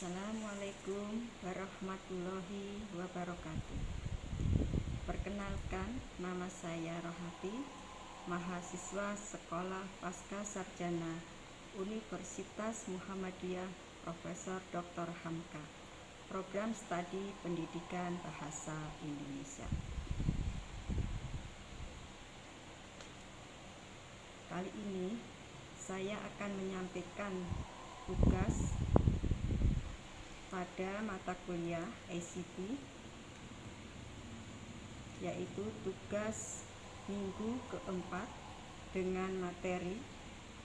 Assalamualaikum warahmatullahi wabarakatuh. Perkenalkan, nama saya Rohati, mahasiswa Sekolah Pasca Sarjana Universitas Muhammadiyah Profesor Dr. Hamka, Program Studi Pendidikan Bahasa Indonesia. Kali ini saya akan menyampaikan tugas pada mata kuliah ICT, yaitu tugas minggu keempat dengan materi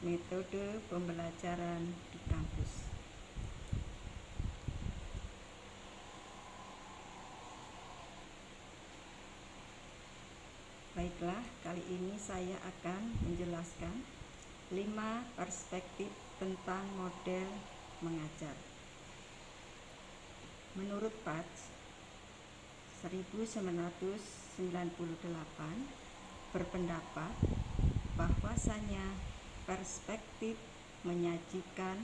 metode pembelajaran di kampus. Baiklah, kali ini saya akan menjelaskan 5 perspektif tentang model mengajar. Menurut Patch 1998 berpendapat bahwasanya perspektif menyajikan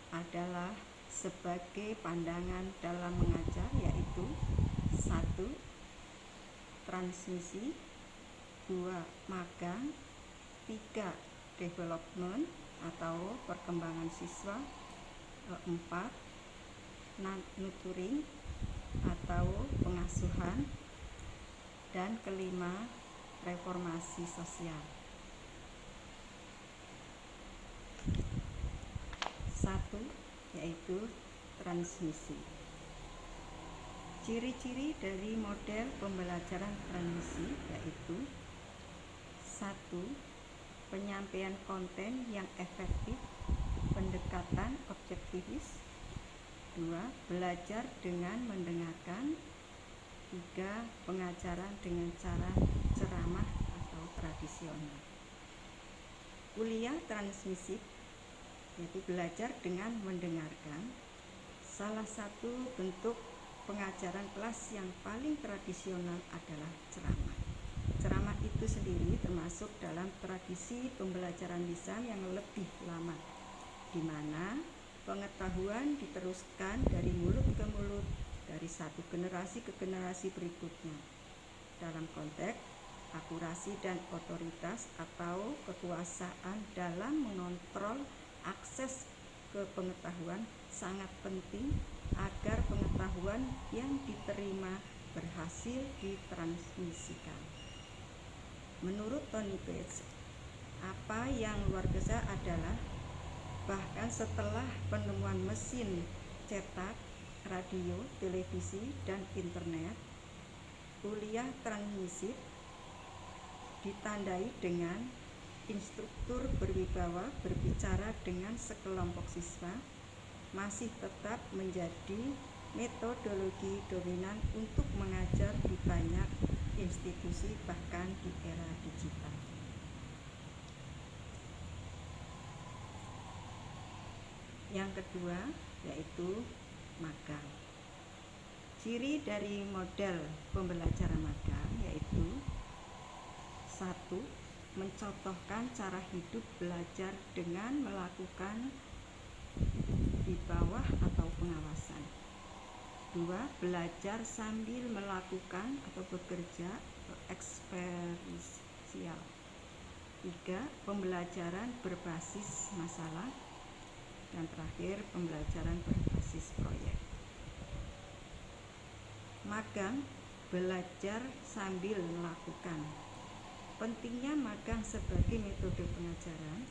adalah sebagai pandangan dalam mengajar, yaitu 1. Transmisi, 2. Magang, 3. Development atau perkembangan siswa, 4. Nurturing atau pengasuhan, dan kelima, reformasi sosial. 1. Yaitu transmisi. Ciri-ciri dari model pembelajaran transmisi yaitu 1. Penyampaian konten yang efektif, pendekatan objektifis. 2. Belajar dengan mendengarkan. 3. Pengajaran dengan cara ceramah atau tradisional. Kuliah transmisif yaitu belajar dengan mendengarkan. Salah satu bentuk pengajaran kelas yang paling tradisional adalah ceramah. Ceramah itu sendiri termasuk dalam tradisi pembelajaran lisan yang lebih lama, di mana pengetahuan diteruskan dari mulut ke mulut, dari satu generasi ke generasi berikutnya. Dalam konteks akurasi dan otoritas atau kekuasaan dalam mengontrol akses ke pengetahuan sangat penting agar pengetahuan yang diterima berhasil ditransmisikan. Menurut Tony Page, apa yang luar biasa adalah bahkan setelah penemuan mesin cetak, radio, televisi, dan internet, kuliah transmisif ditandai dengan instruktur berwibawa berbicara dengan sekelompok siswa masih tetap menjadi metodologi dominan untuk mengajar di banyak institusi, bahkan di era digital. Yang kedua yaitu magang. Ciri dari model pembelajaran magang yaitu 1. Mencontohkan cara hidup belajar dengan melakukan di bawah atau pengawasan. 2. Belajar sambil melakukan atau bekerja atau eksperimental. 3. Pembelajaran berbasis masalah. Dan terakhir, pembelajaran berbasis proyek. Magang, belajar sambil melakukan. Pentingnya magang sebagai metode pengajaran.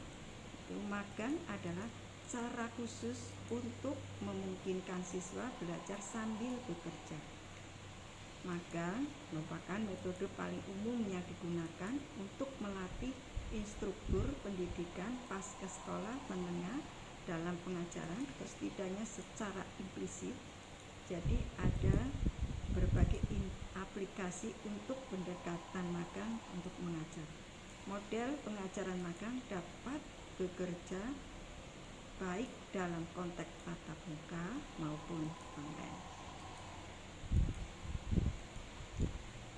Magang adalah cara khusus untuk memungkinkan siswa belajar sambil bekerja. Magang merupakan metode paling umum yang digunakan untuk melatih instruktur pendidikan pasca sekolah menengah dalam pengajaran, setidaknya secara implisit. Jadi ada berbagai aplikasi untuk pendekatan magang untuk mengajar. Model pengajaran magang dapat bekerja baik dalam konteks tatap muka maupun online.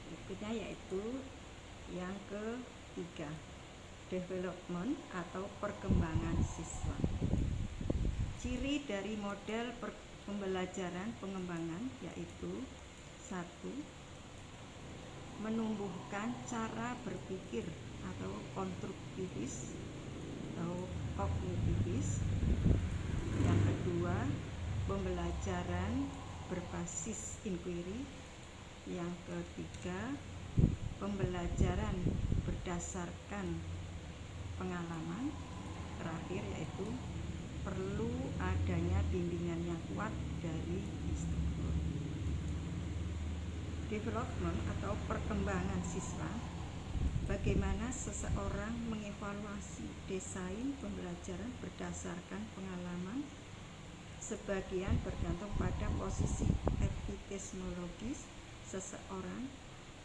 Berikutnya yaitu yang ketiga, development atau perkembangan siswa. Ciri dari model pembelajaran pengembangan, yaitu 1. Menumbuhkan cara berpikir atau konstruktivis atau kognitivis. Yang kedua, pembelajaran berbasis inquiry. Yang ketiga, pembelajaran berdasarkan pengalaman. Terakhir yaitu perlu adanya bimbingan yang kuat dari instruktur. Development atau perkembangan siswa. Bagaimana seseorang mengevaluasi desain pembelajaran berdasarkan pengalaman? Sebagian bergantung pada posisi epistemologis seseorang.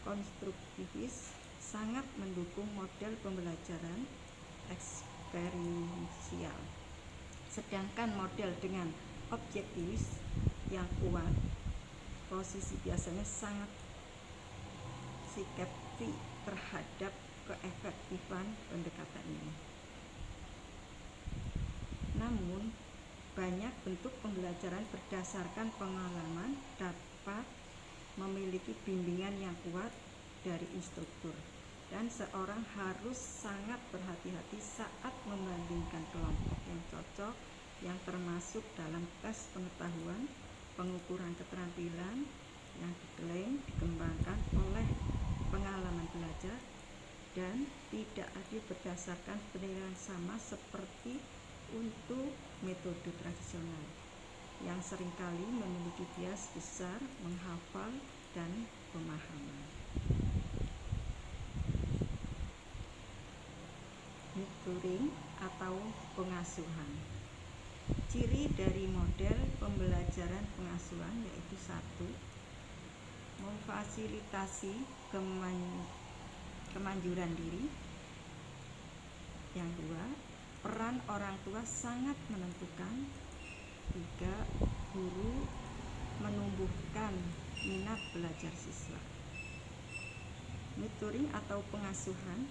Konstruktivis sangat mendukung model pembelajaran eksperiensial, sedangkan model dengan objektivis yang kuat posisi biasanya sangat skeptis terhadap keefektifan pendekatan ini. Namun, banyak bentuk pembelajaran berdasarkan pengalaman dapat memiliki bimbingan yang kuat dari instruktur, dan seorang harus sangat berhati-hati saat membandingkan kelompok yang cocok yang termasuk dalam tes pengetahuan, pengukuran keterampilan yang diklaim dikembangkan oleh pengalaman belajar dan tidak adil berdasarkan penilaian sama seperti untuk metode tradisional yang seringkali memiliki bias besar menghafal dan pemahaman. Mentoring atau pengasuhan. Ciri dari model pembelajaran pengasuhan yaitu 1. Memfasilitasi kemanjuran diri. Yang 2. Peran orang tua sangat menentukan. 3. Guru menumbuhkan minat belajar siswa. Mentoring atau pengasuhan.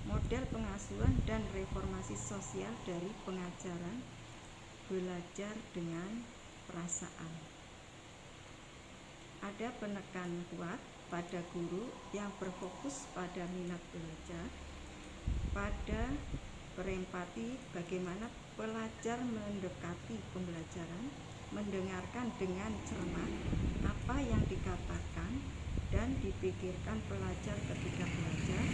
Model pengasuhan dan reformasi sosial dari pengajaran belajar dengan perasaan. Ada penekanan kuat pada guru yang berfokus pada minat belajar, pada berempati bagaimana pelajar mendekati pembelajaran, mendengarkan dengan cermat apa yang dikatakan dan dipikirkan pelajar ketika belajar,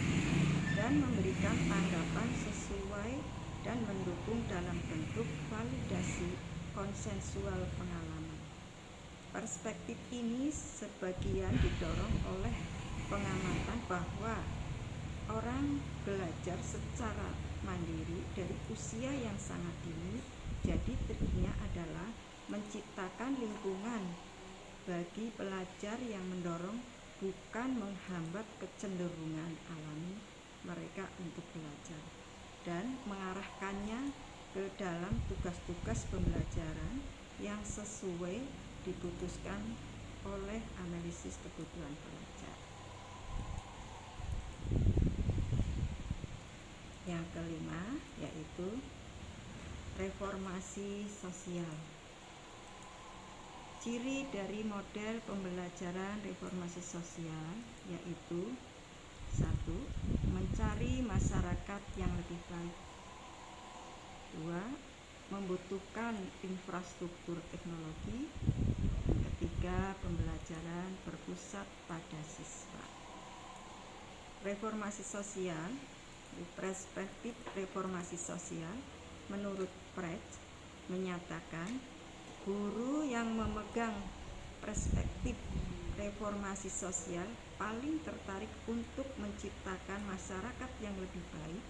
dan memberikan tanggapan sesuai dan mendukung dalam bentuk validasi konsensual pengalaman. Perspektif ini sebagian didorong oleh pengamatan bahwa orang belajar secara mandiri dari usia yang sangat dini, jadi triknya adalah menciptakan lingkungan bagi pelajar yang mendorong, bukan menghambat kecenderungan alami mereka untuk belajar, dan mengarahkannya ke dalam tugas-tugas pembelajaran yang sesuai diputuskan oleh analisis kebutuhan pelajar. Yang kelima yaitu reformasi sosial. Ciri dari model pembelajaran reformasi sosial yaitu 1. Mencari masyarakat yang lebih baik. 2. Membutuhkan infrastruktur teknologi. 3. Pembelajaran berpusat pada siswa. Reformasi sosial. Perspektif reformasi sosial menurut Precht menyatakan guru yang memegang perspektif reformasi sosial paling tertarik untuk menciptakan masyarakat yang lebih baik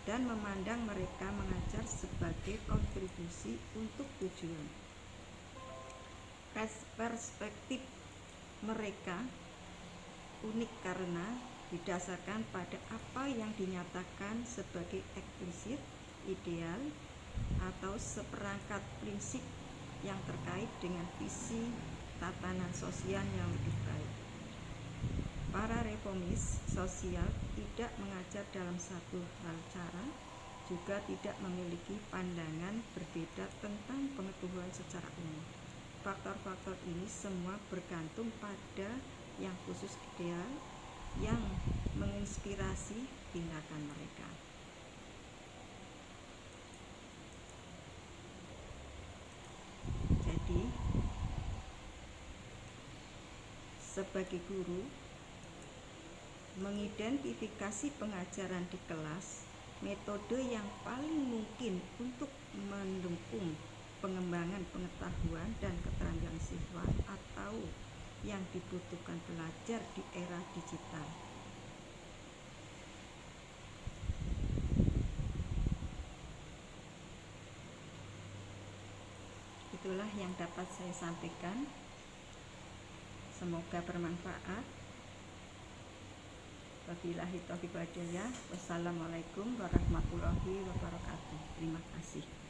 dan memandang mereka mengajar sebagai kontribusi untuk tujuan. Perspektif mereka unik karena didasarkan pada apa yang dinyatakan sebagai eksplisit, ideal, atau seperangkat prinsip yang terkait dengan visi tatanan sosial yang lebih baik. Para reformis sosial tidak mengajar dalam satu hal cara, juga tidak memiliki pandangan berbeda tentang pengetahuan secara umum. faktor-faktor ini semua bergantung pada yang khusus ideal yang menginspirasi tindakan mereka. Jadi, sebagai guru, mengidentifikasi pengajaran di kelas, metode yang paling mungkin untuk mendukung pengembangan pengetahuan dan keterampilan siswa atau yang dibutuhkan pelajar di era digital. Itulah yang dapat saya sampaikan. Semoga bermanfaat. Wabillahi taufiq wal hidayah. Wassalamualaikum warahmatullahi wabarakatuh. Terima kasih.